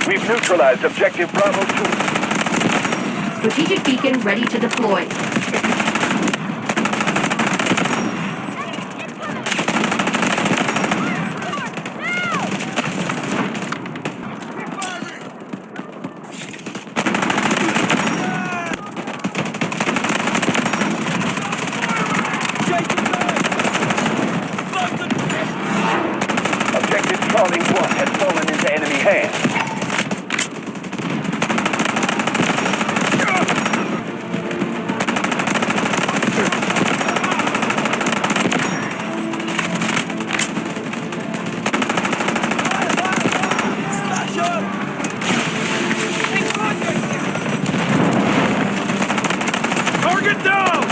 We've neutralized objective Bravo 2. Strategic beacon ready to deploy. Objective Charlie 1 has fallen into enemy hands. Target down!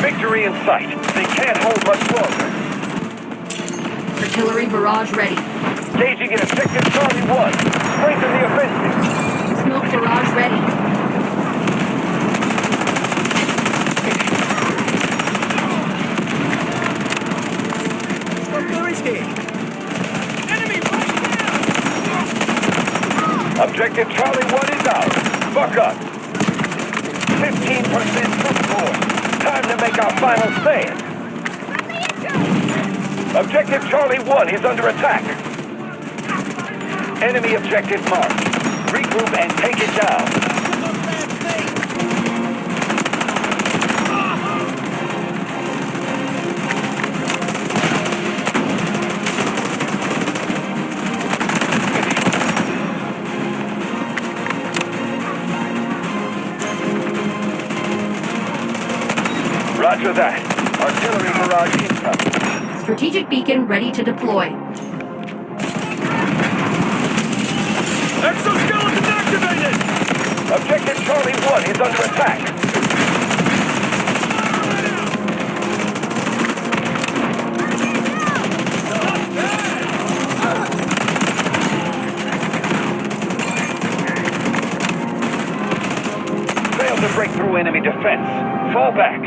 Victory in sight. They can't hold much longer. Artillery barrage ready. Engaging in objective Charlie 1. Strengthen the offensive. Smoke barrage ready. Artillery's here. Enemy right there! Objective Charlie 1 is out. Buck up. 15% troop force. Time to make our final stand. Objective Charlie 1 is under attack. Enemy objective marked. Regroup and take it down. Roger that. Artillery barrage incoming. Strategic beacon ready to deploy. Exoskeleton activated! Objective Charlie 1 is under attack. Failed to break through enemy defense. Fall back.